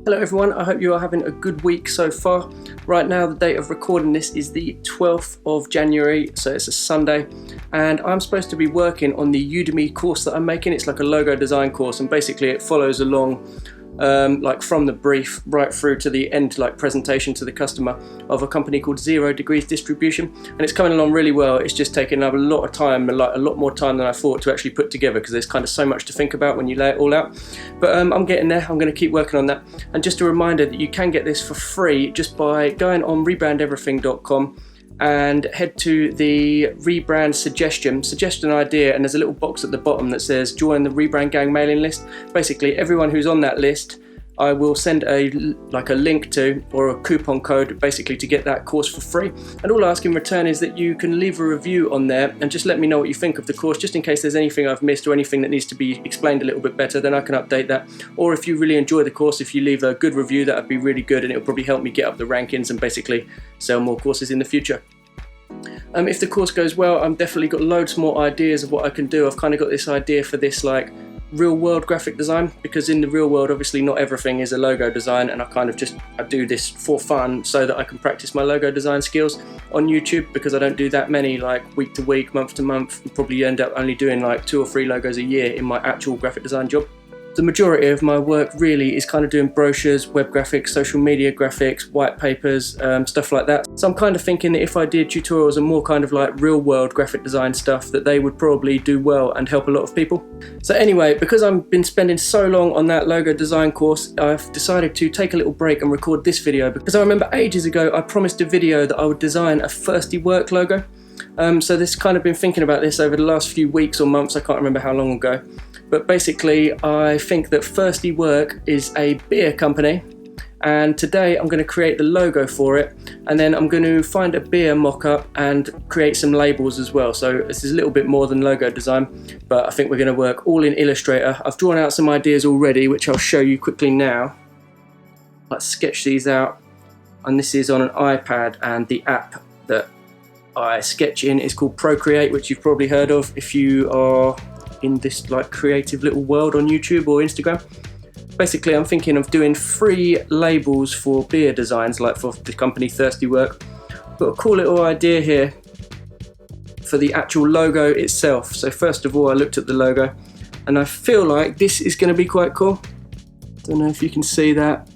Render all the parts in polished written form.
Hello everyone, I hope you are having a good week so far. Right now the date of recording this is the 12th of January, so it's a Sunday, and I'm supposed to be working on the Udemy course that I'm making. It's like a logo design course, and basically it follows along like from the brief right through to the end, like presentation to the customer, of a company called 0 Degrees Distribution, and it's coming along really well. It's just taken up a lot of time, like a lot more time than I thought to actually put together, because there's kind of so much to think about when you lay it all out. But I'm getting there. I'm going to keep working on that. And just a reminder that you can get this for free just by going on rebrandeverything.com and head to the Rebrand suggest an idea, and there's a little box at the bottom that says join the Rebrand Gang mailing list. Basically everyone who's on that list I will send a link to, or a coupon code basically, to get that course for free. And all I ask in return is that you can leave a review on there and just let me know what you think of the course, just in case there's anything I've missed or anything that needs to be explained a little bit better, then I can update that. Or if you really enjoy the course, if you leave a good review, that would be really good, and it'll probably help me get up the rankings and basically sell more courses in the future. If the course goes well, I've definitely got loads more ideas of what I can do. I've kind of got this idea for this like real world graphic design, because in the real world obviously not everything is a logo design, and I do this for fun so that I can practice my logo design skills on YouTube, because I don't do that many like week to week, month to month. I probably end up only doing like 2 or 3 logos a year in my actual graphic design job. The majority of my work really is kind of doing brochures, web graphics, social media graphics, white papers, stuff like that. So I'm kind of thinking that if I did tutorials and more kind of like real world graphic design stuff, that they would probably do well and help a lot of people. So anyway, because I've been spending so long on that logo design course, I've decided to take a little break and record this video, because I remember ages ago I promised a video that I would design a Thirsty Work logo. So this kind of been thinking about this over the last few weeks or months, I can't remember how long ago. But basically, I think that Thirsty Work is a beer company, and today I'm going to create the logo for it, and then I'm going to find a beer mock-up and create some labels as well. So this is a little bit more than logo design, but I think we're going to work all in Illustrator. I've drawn out some ideas already, which I'll show you quickly now. Let's sketch these out, and this is on an iPad, and the app that I sketch in is called Procreate, which you've probably heard of if you are in this like creative little world on YouTube or Instagram. Basically I'm thinking of doing 3 labels for beer designs, like for the company Thirsty Work. Got a cool little idea here for the actual logo itself. So first of all I looked at the logo, and I feel like this is going to be quite cool. Don't know if you can see that.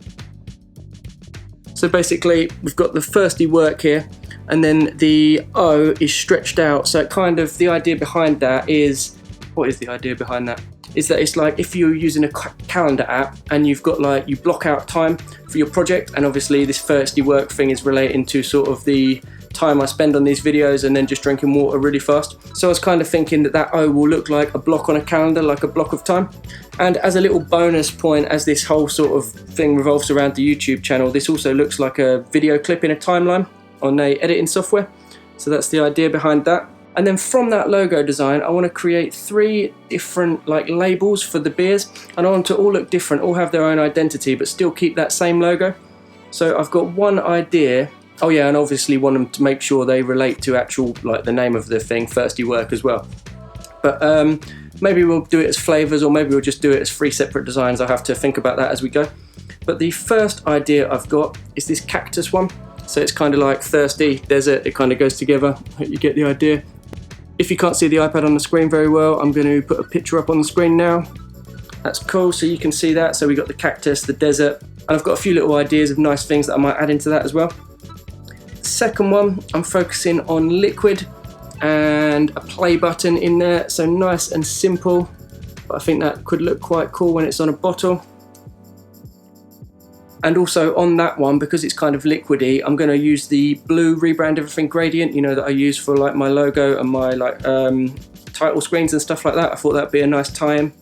So basically we've got the Thirsty Work here, and then the O is stretched out, so it kind of, the idea behind that is, what is the idea behind that? Is that it's like if you're using a calendar app and you've got like, you block out time for your project, and obviously this Thirsty Work thing is relating to sort of the time I spend on these videos and then just drinking water really fast. So I was kind of thinking that that O will look like a block on a calendar, like a block of time. And as a little bonus point, as this whole sort of thing revolves around the YouTube channel, this also looks like a video clip in a timeline on a editing software. So that's the idea behind that. And then from that logo design, I want to create 3 different like labels for the beers, and I want to all look different, all have their own identity, but still keep that same logo. So I've got one idea. Oh yeah, and obviously want them to make sure they relate to actual, like the name of the thing, Thirsty Work, as well. But maybe we'll do it as flavors, or maybe we'll just do it as 3 separate designs. I'll have to think about that as we go. But the first idea I've got is this cactus one. So it's kind of like thirsty, desert, it kind of goes together. Hope you get the idea. If you can't see the iPad on the screen very well, I'm going to put a picture up on the screen now. That's cool, so you can see that. So we got the cactus, the desert, and I've got a few little ideas of nice things that I might add into that as well. Second one, I'm focusing on liquid and a play button in there, so nice and simple, but I think that could look quite cool when it's on a bottle. And also on that one, because it's kind of liquidy, I'm going to use the blue Rebrand Everything gradient, you know, that I use for like my logo and my like title screens and stuff like that. I thought that'd be a nice tie-in.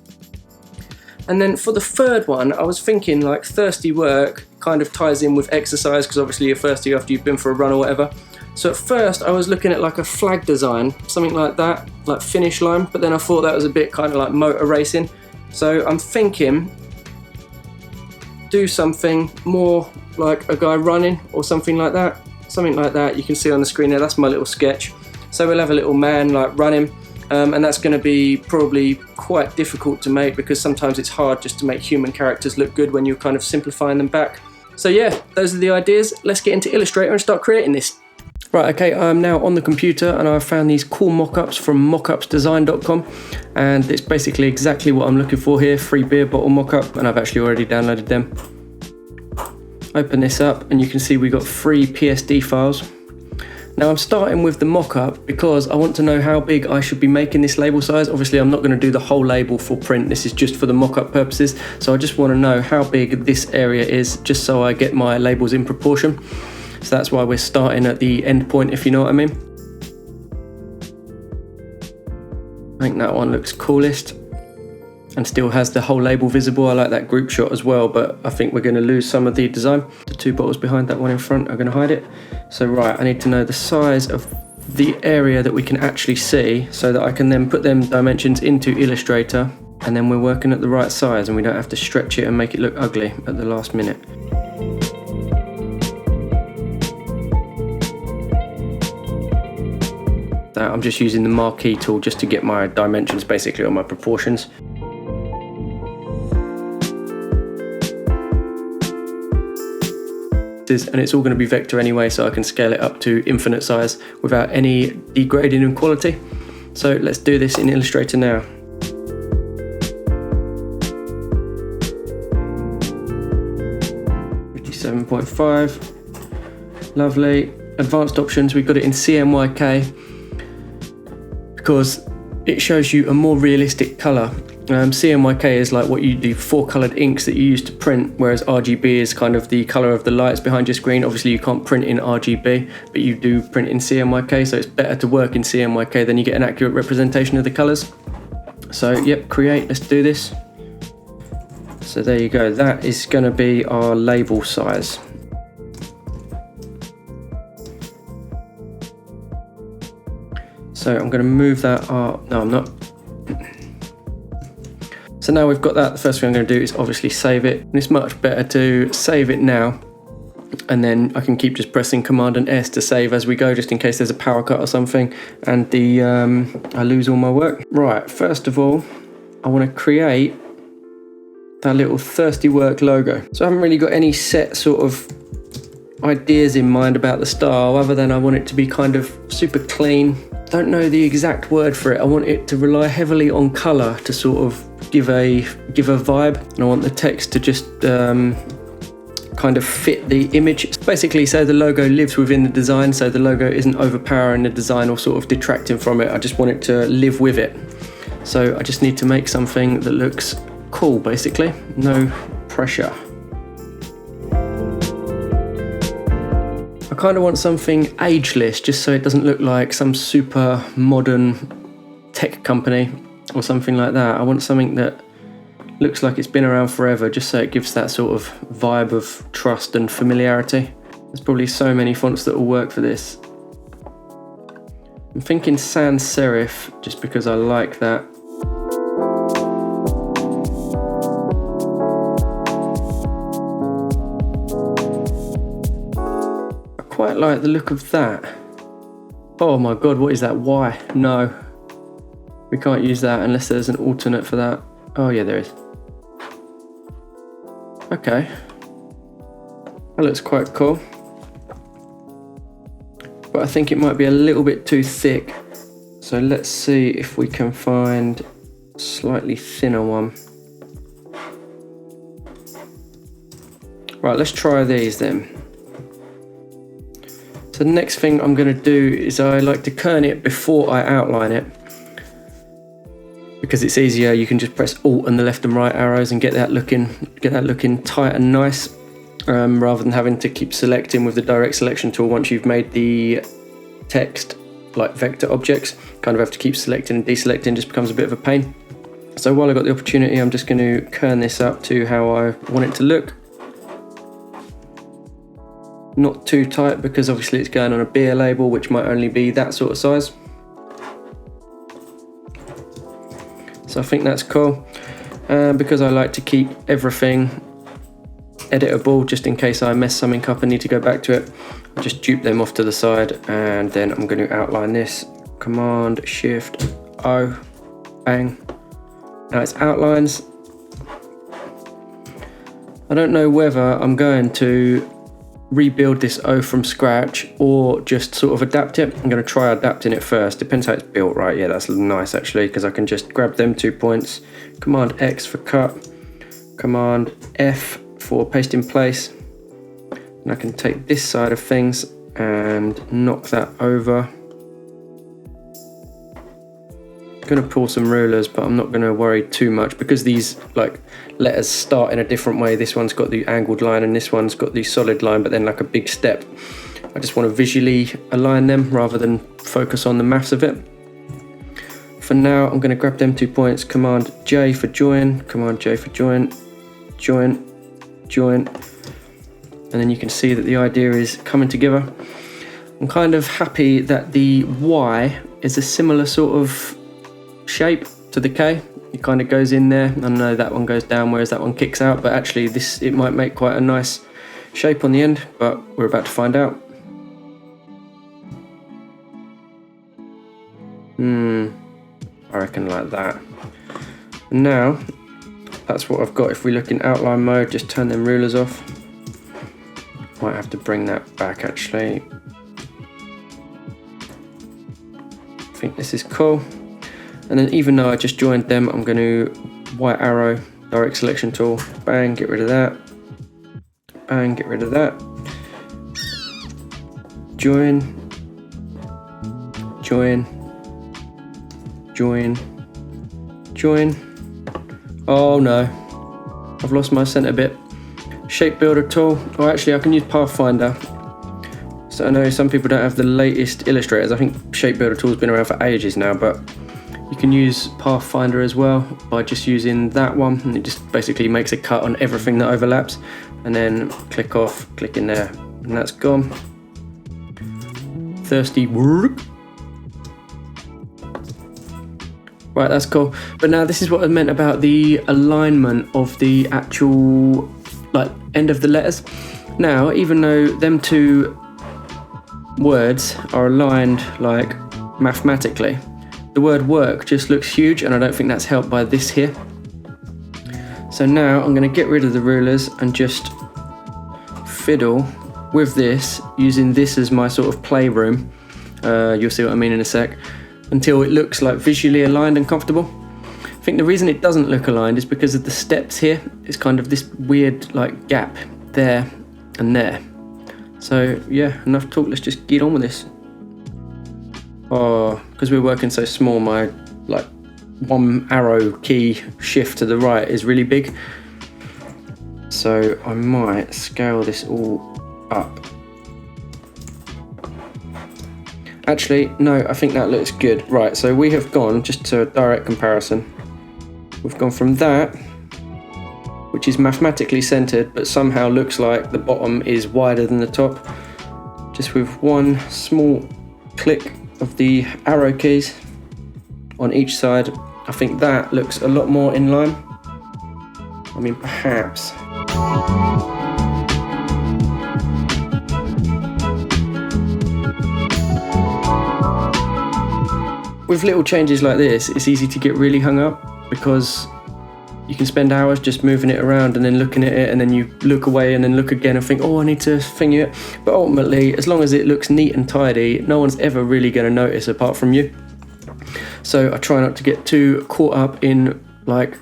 And then for the third one, I was thinking like Thirsty Work kind of ties in with exercise, because obviously you're thirsty after you've been for a run or whatever. So at first I was looking at like a flag design, something like that, like finish line, but then I thought that was a bit kind of like motor racing. So I'm thinking do something more like a guy running or something like that. You can see on the screen there, that's my little sketch. So we'll have a little man like running, and that's going to be probably quite difficult to make because sometimes it's hard just to make human characters look good when you're kind of simplifying them back. So yeah, those are the ideas. Let's get into Illustrator and start creating this. Right, okay, I'm now on the computer and I've found these cool mock-ups from mockupsdesign.com, and it's basically exactly what I'm looking for here, free beer bottle mock-up, and I've actually already downloaded them. Open this up and you can see we got 3 PSD files. Now I'm starting with the mock-up because I want to know how big I should be making this label size. Obviously I'm not going to do the whole label for print, this is just for the mock-up purposes, so I just want to know how big this area is just so I get my labels in proportion. So that's why we're starting at the end point, if you know what I mean. I think that one looks coolest and still has the whole label visible. I like that group shot as well, but I think we're going to lose some of the design. The 2 bottles behind that one in front are going to hide it. So right, I need to know the size of the area that we can actually see so that I can then put them dimensions into Illustrator, and then we're working at the right size and we don't have to stretch it and make it look ugly at the last minute. I'm just using the marquee tool just to get my dimensions basically on my proportions. And it's all going to be vector anyway, so I can scale it up to infinite size without any degrading in quality. So let's do this in Illustrator now. .5, lovely. Advanced options, we've got it in CMYK because it shows you a more realistic colour. CMYK is like what you do, 4 coloured inks that you use to print, whereas RGB is kind of the colour of the lights behind your screen. Obviously you can't print in RGB, but you do print in CMYK, so it's better to work in CMYK, then you get an accurate representation of the colours. So yep, create, let's do this. So there you go, that is going to be our label size. So I'm going to move that up. No, I'm not. So now we've got that, the first thing I'm going to do is obviously save it. And it's much better to save it now, and then I can keep just pressing Command and S to save as we go, just in case there's a power cut or something and I lose all my work. Right, first of all, I want to create that little Thirsty Work logo. So I haven't really got any set sort of ideas in mind about the style, other than I want it to be kind of super clean. Don't know the exact word for it. I want it to rely heavily on colour to sort of give a vibe, and I want the text to just kind of fit the image. Basically, so the logo lives within the design, so the logo isn't overpowering the design or sort of detracting from it. I just want it to live with it. So I just need to make something that looks cool, basically. No pressure. I kind of want something ageless, just so it doesn't look like some super modern tech company or something like that. I want something that looks like it's been around forever, just so it gives that sort of vibe of trust and familiarity. There's probably so many fonts that will work for this. I'm thinking sans serif, just because I like that. I quite like the look of that. Oh my god, what is that? Why? No. We can't use that unless there's an alternate for that. Oh yeah, there is. Okay. That looks quite cool. But I think it might be a little bit too thick. So let's see if we can find a slightly thinner one. Right, let's try these then. So the next thing I'm going to do is I like to kern it before I outline it, because it's easier. You can just press Alt and the left and right arrows and get that looking tight and nice, rather than having to keep selecting with the direct selection tool. Once you've made the text like vector objects, kind of have to keep selecting and deselecting, just becomes a bit of a pain. So while I've got the opportunity, I'm just going to kern this up to how I want it to look. Not too tight, because obviously it's going on a beer label, which might only be that sort of size. So I think that's cool. Because I like to keep everything editable, just in case I mess something up and need to go back to it, I just dupe them off to the side, and then I'm going to outline this. Command Shift O, bang. Now it's outlines. I don't know whether I'm going to rebuild this O from scratch or just sort of adapt it. I'm going to try adapting it first. Depends how it's built, right? Yeah, that's nice actually, because I can just grab them 2 points, Command X for cut, Command F for paste in place, and I can take this side of things and knock that over. I'm going to pull some rulers, but I'm not going to worry too much because these like letters start in a different way. This one's got the angled line and this one's got the solid line, but then like a big step. I just want to visually align them rather than focus on the maths of it. For now, I'm going to grab them 2 points, Command J for join, Command J for join, join, join, and then you can see that the idea is coming together. I'm kind of happy that the Y is a similar sort of shape to the K. It kind of goes in there. I know that one goes down whereas that one kicks out, but actually it might make quite a nice shape on the end, but we're about to find out. I reckon like that. And now that's what I've got. If we look in outline mode, just turn them rulers off. Might have to bring that back actually. I think this is cool. And then even though I just joined them, I'm going to white arrow, direct selection tool, bang, get rid of that, bang, get rid of that, join, join, join, join. Oh no, I've lost my center bit. Shape builder tool, or actually I can use Pathfinder. So I know some people don't have the latest illustrators. I think shape builder tool's been around for ages now, but you can use Pathfinder as well by just using that one, and it just basically makes a cut on everything that overlaps, and then click off, click in there, and that's gone. Thirsty work. Right, that's cool. But now this is what I meant about the alignment of the actual like end of the letters. Now, even though them two words are aligned like mathematically, the word work just looks huge, and I don't think that's helped by this here. So now I'm going to get rid of the rulers and just fiddle with this, using this as my sort of playroom. You'll see what I mean in a sec, until it looks like visually aligned and comfortable. I think the reason it doesn't look aligned is because of the steps here. It's kind of this weird like gap there and there. So yeah, enough talk, let's just get on with this. Oh, because we're working so small, my like one arrow key shift to the right is really big. So I might scale this all up. Actually, no, I think that looks good. Right, so we have gone, just to a direct comparison, we've gone from that, which is mathematically centered, but somehow looks like the bottom is wider than the top, just with one small click of the arrow keys on each side. I think that looks a lot more in line. I mean, perhaps. With little changes like this, it's easy to get really hung up because you can spend hours just moving it around and then looking at it, and then you look away and then look again and think, oh, I need to thingy it. But ultimately, as long as it looks neat and tidy, no one's ever really going to notice apart from you. So I try not to get too caught up in like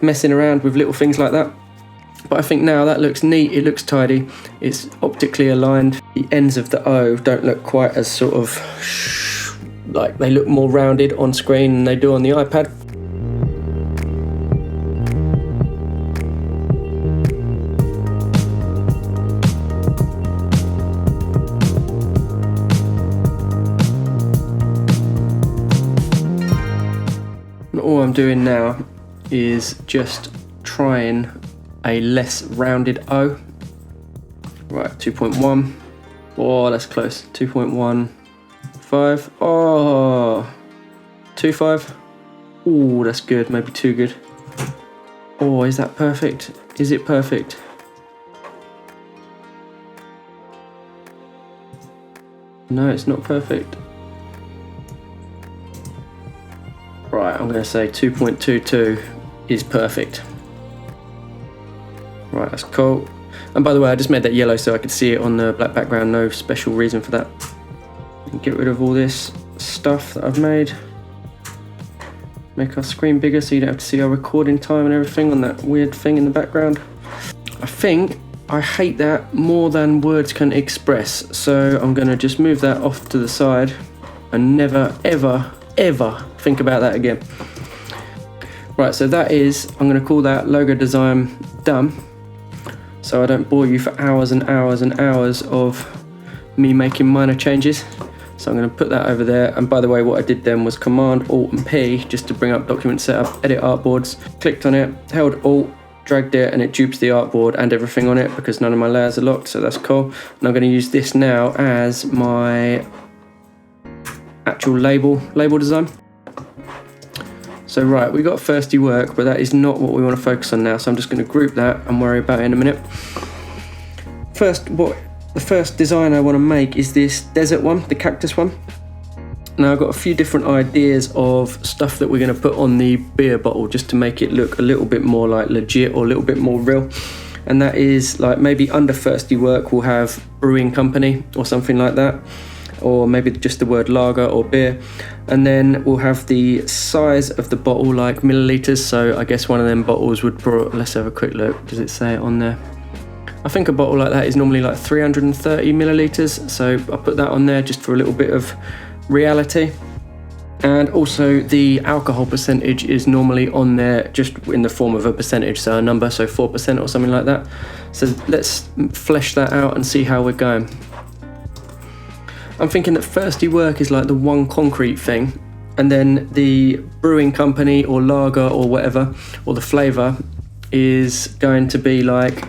messing around with little things like that. But I think now that looks neat, it looks tidy, it's optically aligned. The ends of the O don't look quite as sort of like, they look more rounded on screen than they do on the iPad. All I'm doing now is just trying a less rounded O. Right, 2.1. Oh, that's close. 2.15. Oh, 2.5. Oh, that's good. Maybe too good. Oh, is that perfect? Is it perfect? No, it's not perfect. I'm going to say 2.22 is perfect. Right, that's cool. And by the way, I just made that yellow so I could see it on the black background, no special reason for that. Get rid of all this stuff that I've made. Make our screen bigger so you don't have to see our recording time and everything on that weird thing in the background. I think I hate that more than words can express, so I'm going to just move that off to the side and never, ever, ever think about that again. Right, so that is, I'm going to call that logo design done, so I don't bore you for hours and hours and hours of me making minor changes. So I'm going to put that over there, and by the way, what I did then was Command Alt and P just to bring up document setup, edit artboards, clicked on it, held Alt, dragged it, and it dupes the artboard and everything on it because none of my layers are locked, so that's cool. And I'm going to use this now as my actual label design. So right, we got thirsty work, but that is not what we want to focus on now, so I'm just going to group that and worry about it in a minute. The first design I want to make is this desert one, the cactus one. Now I've got a few different ideas of stuff that we're going to put on the beer bottle just to make it look a little bit more like legit or a little bit more real. And that is like maybe under thirsty work we'll have brewing company or something like that, or maybe just the word lager or beer. And then we'll have the size of the bottle like milliliters, so I guess one of them bottles would let's have a quick look, does it say it on there? I think a bottle like that is normally like 330 milliliters, so I'll put that on there just for a little bit of reality. And also the alcohol percentage is normally on there just in the form of a percentage, so a number, so 4% or something like that. So let's flesh that out and see how we're going. I'm thinking that thirsty work is like the one concrete thing, and then the brewing company or lager or whatever, or the flavour, is going to be like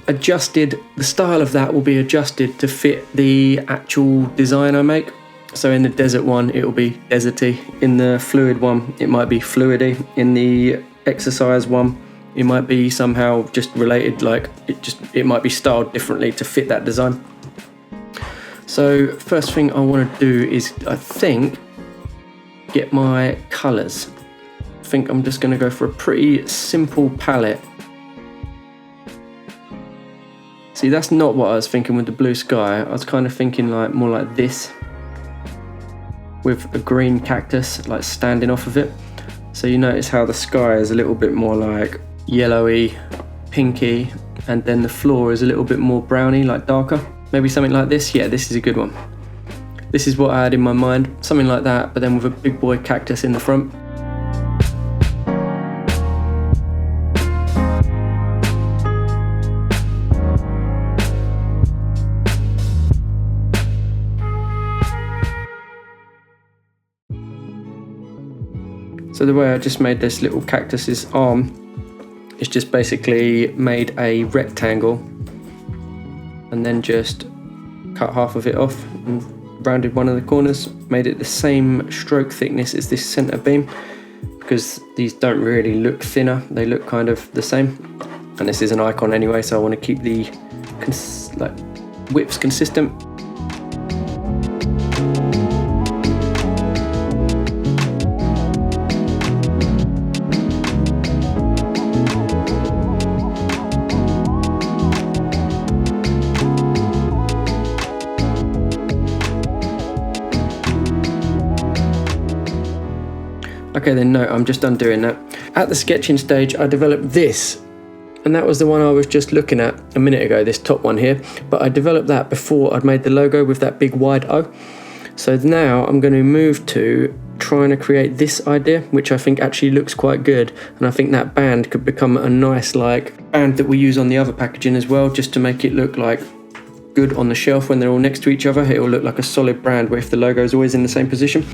adjusted. The style of that will be adjusted to fit the actual design I make. So in the desert one it will be deserty, in the fluid one it might be fluidy, in the exercise one it might be somehow just related, like it might be styled differently to fit that design. So first thing I want to do is, I think, get my colours. I think I'm just going to go for a pretty simple palette. See, that's not what I was thinking with the blue sky. I was kind of thinking like more like this, with a green cactus like standing off of it. So you notice how the sky is a little bit more like yellowy, pinky, and then the floor is a little bit more browny, like darker. Maybe something like this. Yeah, this is a good one. This is what I had in my mind, something like that, but then with a big boy cactus in the front. So the way I just made this little cactus's arm is just basically made a rectangle and then just cut half of it off and rounded one of the corners, made it the same stroke thickness as this center beam, because these don't really look thinner, they look kind of the same. And this is an icon anyway, so I want to keep the widths consistent. Okay then, no, I'm just undoing that. At the sketching stage, I developed this, and that was the one I was just looking at a minute ago, this top one here, but I developed that before I'd made the logo with that big wide O. So now I'm going to move to trying to create this idea, which I think actually looks quite good, and I think that band could become a nice like band that we use on the other packaging as well, just to make it look like good on the shelf when they're all next to each other. It will look like a solid brand where if the logo is always in the same position.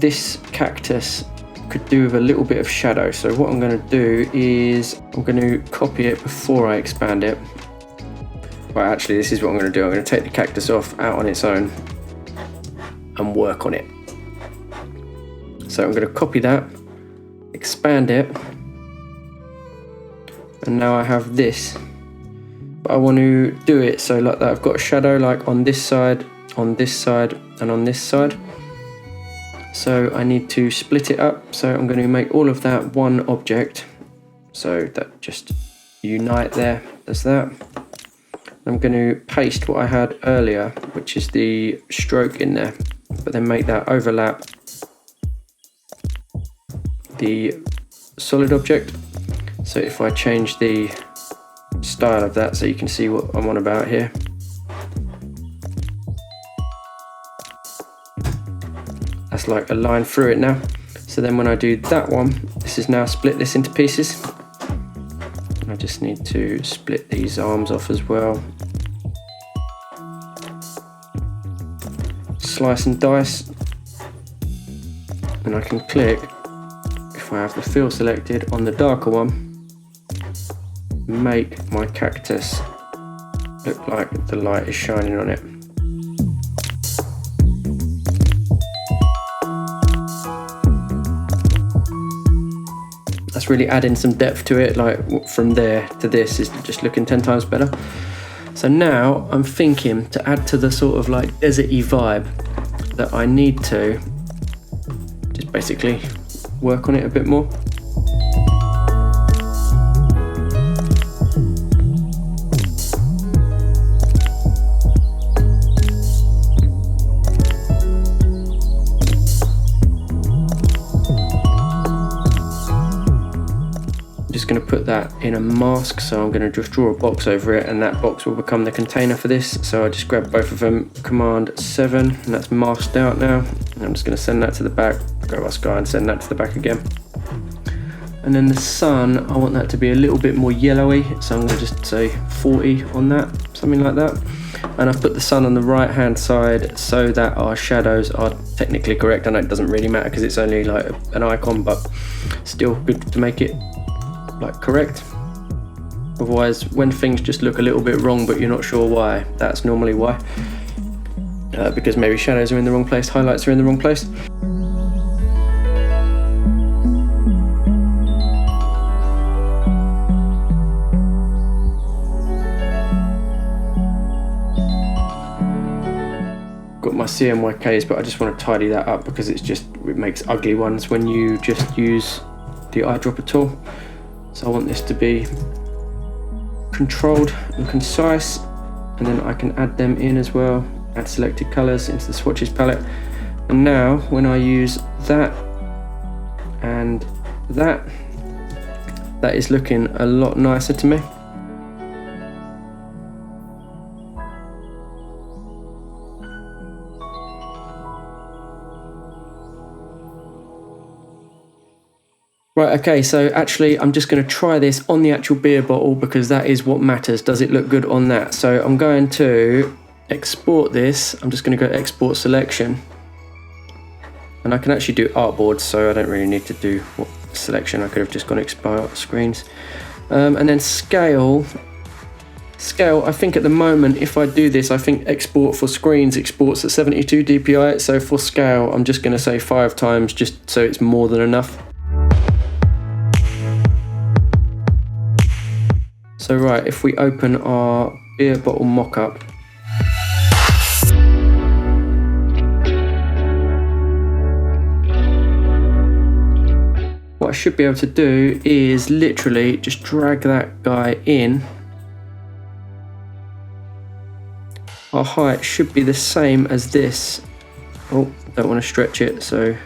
This cactus could do with a little bit of shadow. So what I'm going to do is I'm going to copy it before I expand it. Well, actually, this is what I'm going to do. I'm going to take the cactus off out on its own and work on it. So I'm going to copy that, expand it, and now I have this. But I want to do it so like that I've got a shadow like on this side, on this side, and on this side. So I need to split it up. So I'm going to make all of that one object. So that just unite there, there's that. I'm going to paste what I had earlier, which is the stroke in there, but then make that overlap the solid object. So if I change the style of that so you can see what I'm on about here. That's like a line through it now. So then when I do that one, this is now split this into pieces. I just need to split these arms off as well. Slice and dice, and I can click, if I have the fill selected, on the darker one, make my cactus look like the light is shining on it. That's really adding some depth to it, like from there to this is just looking 10 times better. So now I'm thinking to add to the sort of like desert-y vibe that I need to just basically work on it a bit more. Going to put that in a mask, so I'm going to just draw a box over it, and that box will become the container for this. So I just grab both of them, Command 7, and that's masked out now. And I'm just going to send that to the back, grab our sky and send that to the back again. And then the sun, I want that to be a little bit more yellowy, so I'm going to just say 40 on that, something like that. And I've put the sun on the right hand side so that our shadows are technically correct. I know it doesn't really matter because it's only like an icon, but still good to make it like correct. Otherwise, when things just look a little bit wrong but you're not sure why, that's normally why. Because maybe shadows are in the wrong place, highlights are in the wrong place. Got my CMYKs, but I just want to tidy that up because it makes ugly ones when you just use the eyedropper tool. So I want this to be controlled and concise, and then I can add them in as well, add selected colors into the swatches palette. And now when I use that and that is looking a lot nicer to me. Right, okay, so actually I'm just going to try this on the actual beer bottle because that is what matters. Does it look good on that? So I'm going to export this. I'm just going to go export selection. And I can actually do artboards, so I don't really need to do selection. I could have just gone export screens. And then scale. Scale, I think at the moment, if I do this, I think export for screens exports at 72 dpi. So for scale, I'm just going to say 5 times just so it's more than enough. So right, if we open our beer bottle mock-up, what I should be able to do is literally just drag that guy in. Our height should be the same as this. Oh, don't want to stretch it, so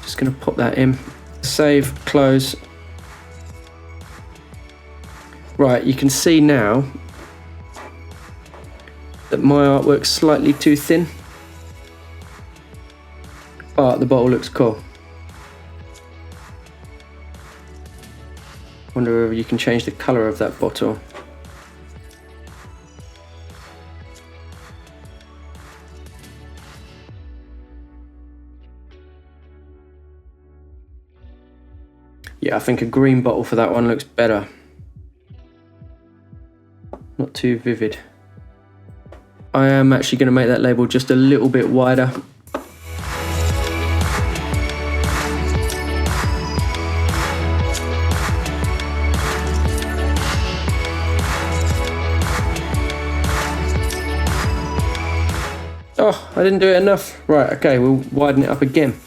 just going to pop that in. Save, close. Right, you can see now that my artwork's slightly too thin, but the bottle looks cool. Wonder whether you can change the colour of that bottle. I think a green bottle for that one looks better. Not too vivid. I am actually going to make that label just a little bit wider. Oh, I didn't do it enough. Right, okay, we'll widen it up again.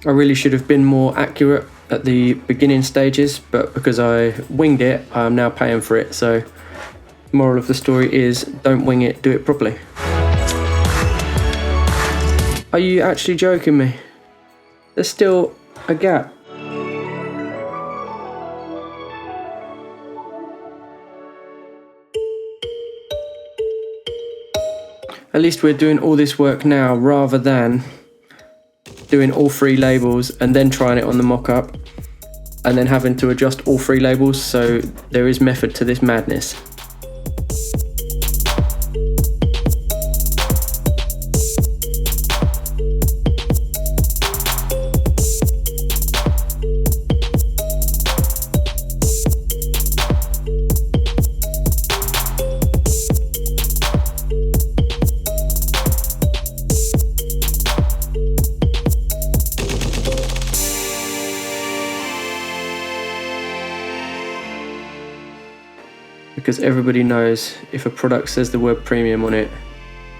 I really should have been more accurate at the beginning stages, but because I winged it, I'm now paying for it. So, moral of the story is, don't wing it, do it properly. Are you actually joking me? There's still a gap. At least we're doing all this work now rather than doing all 3 labels and then trying it on the mock-up and then having to adjust all 3 labels, so there is method to this madness. Because everybody knows if a product says the word premium on it,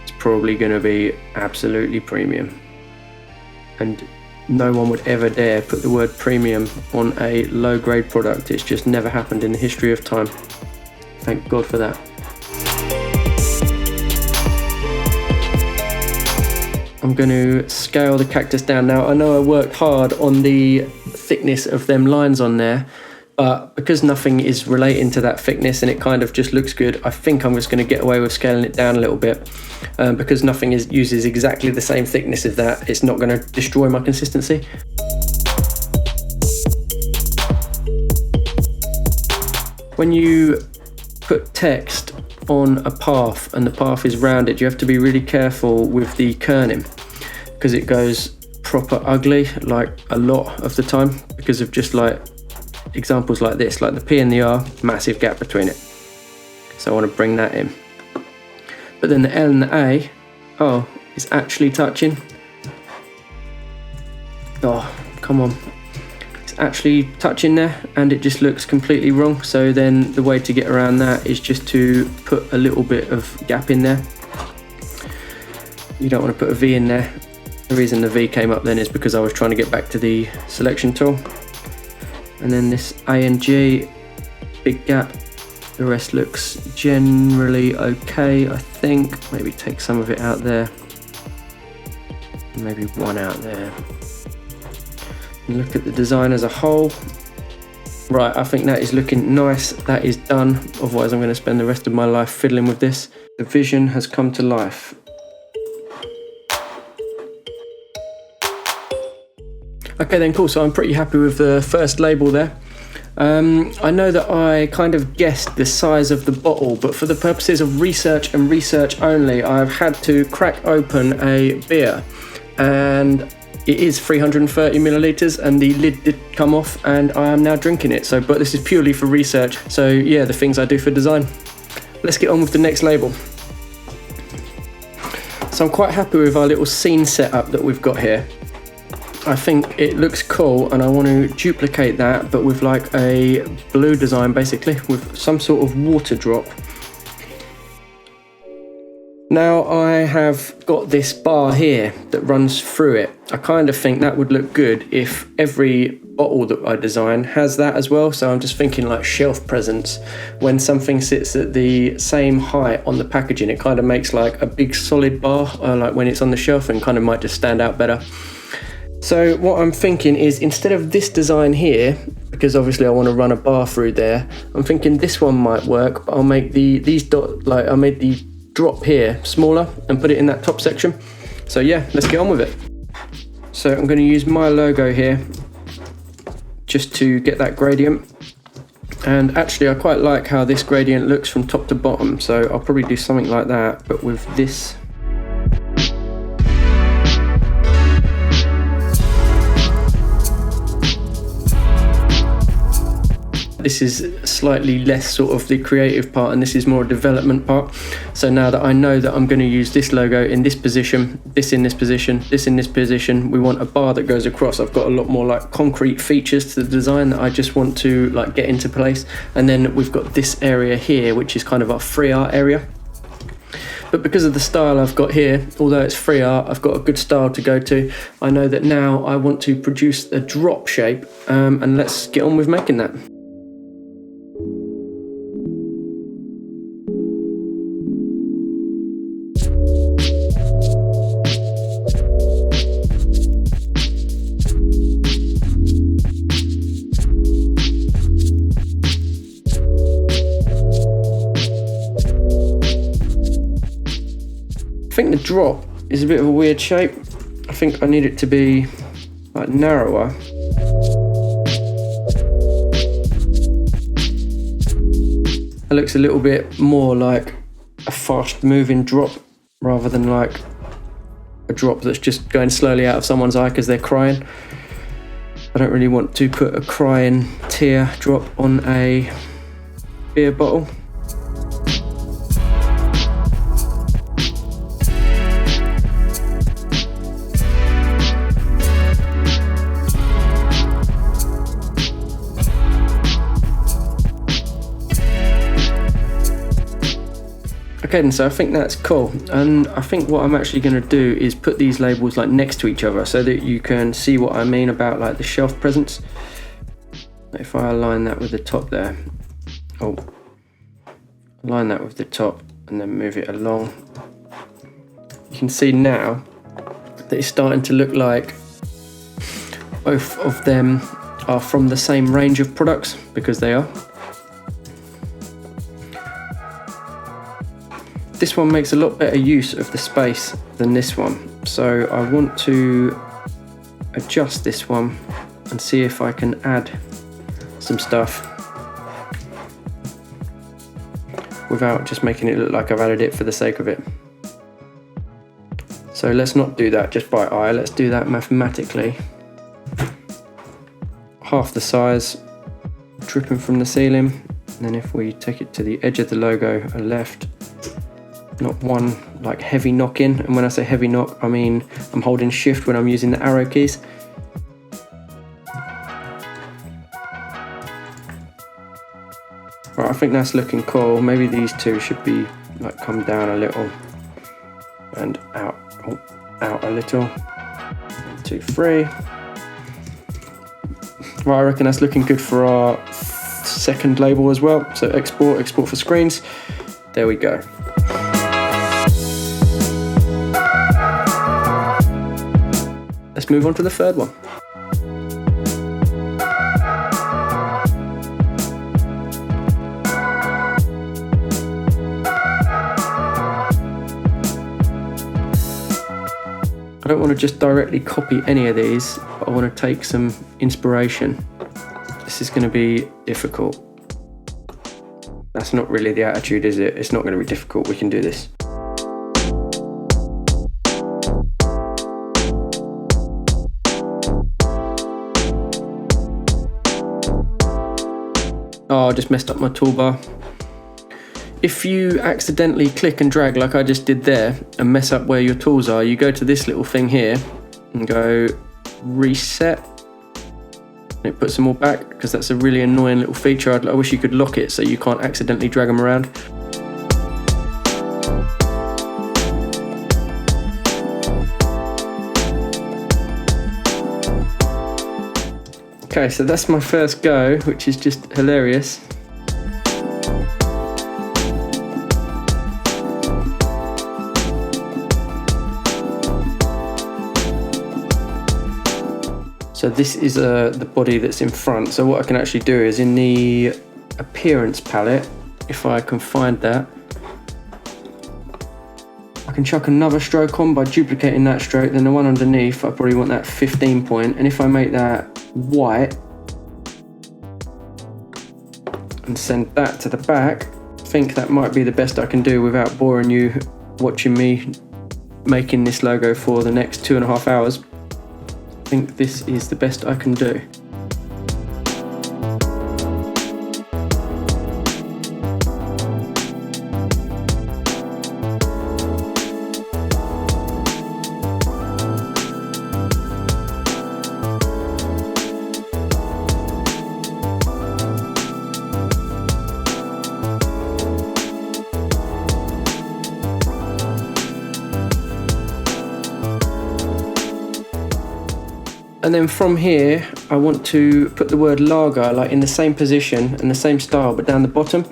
it's probably going to be absolutely premium. And no one would ever dare put the word premium on a low-grade product. It's just never happened in the history of time. Thank God for that. I'm going to scale the cactus down. Now, I know I worked hard on the thickness of them lines on there, but because nothing is relating to that thickness and it kind of just looks good, I think I'm just going to get away with scaling it down a little bit. Because nothing uses exactly the same thickness of that, it's not going to destroy my consistency. When you put text on a path and the path is rounded, you have to be really careful with the kerning, because it goes proper ugly like a lot of the time because of just like examples like this, like the P and the R, massive gap between it. So I want to bring that in. But then the L and the A, oh, it's actually touching. Oh, come on. It's actually touching there and it just looks completely wrong. So then the way to get around that is just to put a little bit of gap in there. You don't want to put a V in there. The reason the V came up then is because I was trying to get back to the selection tool. And then this A and G, big gap. The rest looks generally okay, I think. Maybe take some of it out there. Maybe one out there. And look at the design as a whole. Right, I think that is looking nice. That is done. Otherwise I'm going to spend the rest of my life fiddling with this. The vision has come to life. Okay then, cool, so I'm pretty happy with the first label there. I know that I kind of guessed the size of the bottle, but for the purposes of research and research only, I've had to crack open a beer, and it is 330 milliliters and the lid did come off and I am now drinking it. So, but this is purely for research. So yeah, the things I do for design. Let's get on with the next label. So I'm quite happy with our little scene setup that we've got here. I think it looks cool and I want to duplicate that, but with like a blue design basically, with some sort of water drop. Now I have got this bar here that runs through it. I kind of think that would look good if every bottle that I design has that as well. So I'm just thinking like shelf presence. When something sits at the same height on the packaging, it kind of makes like a big solid bar, like when it's on the shelf, and kind of might just stand out better. So what I'm thinking is, instead of this design here, because obviously I want to run a bar through there, I'm thinking this one might work, but I'll make I made the drop here smaller and put it in that top section. So yeah, let's get on with it. So I'm going to use my logo here just to get that gradient. And actually I quite like how this gradient looks from top to bottom, so I'll probably do something like that, but with this. This is slightly less sort of the creative part, and this is more a development part. So now that I know that I'm going to use this logo in this position, this in this position, this in this position, we want a bar that goes across. I've got a lot more like concrete features to the design that I just want to like get into place. And then we've got this area here, which is kind of our free art area. But because of the style I've got here, although it's free art, I've got a good style to go to. I know that now I want to produce a drop shape, and let's get on with making that. I think the drop is a bit of a weird shape. I think I need it to be like narrower. It looks a little bit more like a fast moving drop rather than like a drop that's just going slowly out of someone's eye because they're crying. I don't really want to put a crying tear drop on a beer bottle. Okay, then, so I think that's cool, and I think what I'm actually going to do is put these labels like next to each other so that you can see what I mean about like the shelf presence. If I align that with the top there, align that with the top and then move it along, you can see now that it's starting to look like both of them are from the same range of products, because they are. This one makes a lot better use of the space than this one, so I want to adjust this one and see if I can add some stuff without just making it look like I've added it for the sake of it. So let's not do that just by eye, let's do that mathematically. Half the size, dripping from the ceiling, and then if we take it to the edge of the logo left, not one like heavy knock in, and when I say heavy knock, I mean I'm holding shift when I'm using the arrow keys. Right, I think that's looking cool. Maybe these two should be like come down a little and out a little. 1, 2, 3. Right, I reckon that's looking good for our second label as well. So export for screens. There we go. Let's move on to the third one. I don't want to just directly copy any of these, but I want to take some inspiration. This is going to be difficult. That's not really the attitude, is it? It's not going to be difficult, we can do this. Oh, I just messed up my toolbar. If you accidentally click and drag like I just did there and mess up where your tools are, you go to this little thing here and go reset. And it puts them all back, because that's a really annoying little feature. I wish you could lock it so you can't accidentally drag them around. Okay, so that's my first go, which is just hilarious. So this is the body that's in front. So what I can actually do is in the appearance palette, if I can find that, I can chuck another stroke on by duplicating that stroke. Then the one underneath, I probably want that 15 point. And if I make that white and send that to the back, I think that might be the best I can do without boring you watching me making this logo for the next 2.5 hours. I think this is the best I can do. And then from here, I want to put the word lager like in the same position and the same style, but down the bottom.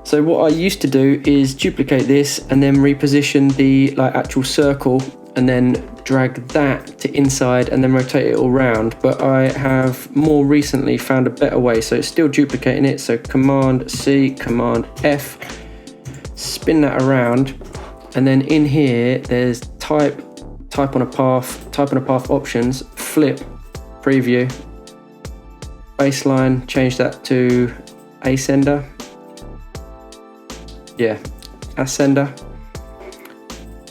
So what I used to do is duplicate this and then reposition the like actual circle and then drag that to inside and then rotate it all around. But I have more recently found a better way. So it's still duplicating it. So Command C, Command F, spin that around. And then in here, there's type on a path options, flip, preview, baseline, change that to ascender. Yeah, ascender.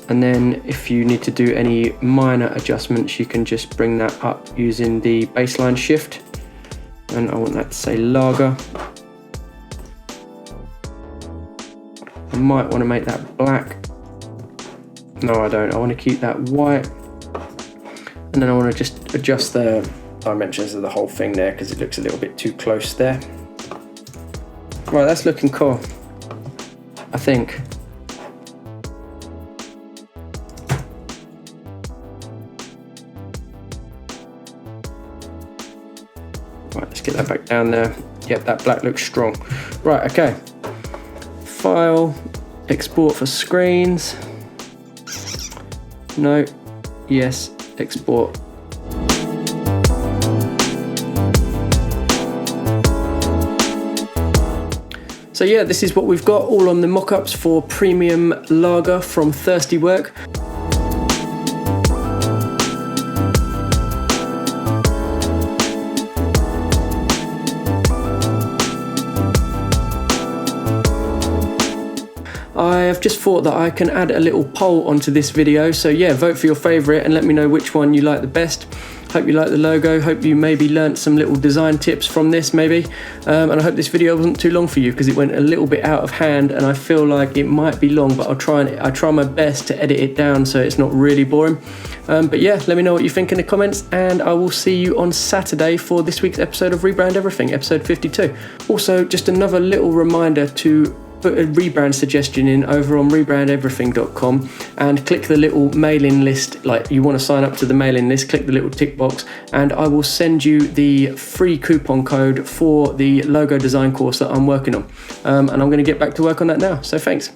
And then if you need to do any minor adjustments, you can just bring that up using the baseline shift. And I want that to say lager. I might want to make that black. No, I don't. I want to keep that white. And then I want to just adjust the dimensions of the whole thing there because it looks a little bit too close there. Right, that's looking cool, I think. Right, let's get that back down there. Yep, that black looks strong. Right, okay. File, export for screens. No, yes, export. So yeah, this is what we've got all on the mock-ups for premium lager from Thirsty Work. I've just thought that I can add a little poll onto this video, so yeah, vote for your favourite and let me know which one you like the best. Hope you like the logo, hope you maybe learnt some little design tips from this maybe, and I hope this video wasn't too long for you because it went a little bit out of hand and I feel like it might be long, but I try my best to edit it down so it's not really boring. But yeah, let me know what you think in the comments and I will see you on Saturday for this week's episode of Rebrand Everything, episode 52. Also, just another little reminder to put a rebrand suggestion in over on rebrandeverything.com and click the little mailing list, like you want to sign up to the mailing list, click the little tick box and I will send you the free coupon code for the logo design course that I'm working on. And I'm going to get back to work on that now, so thanks.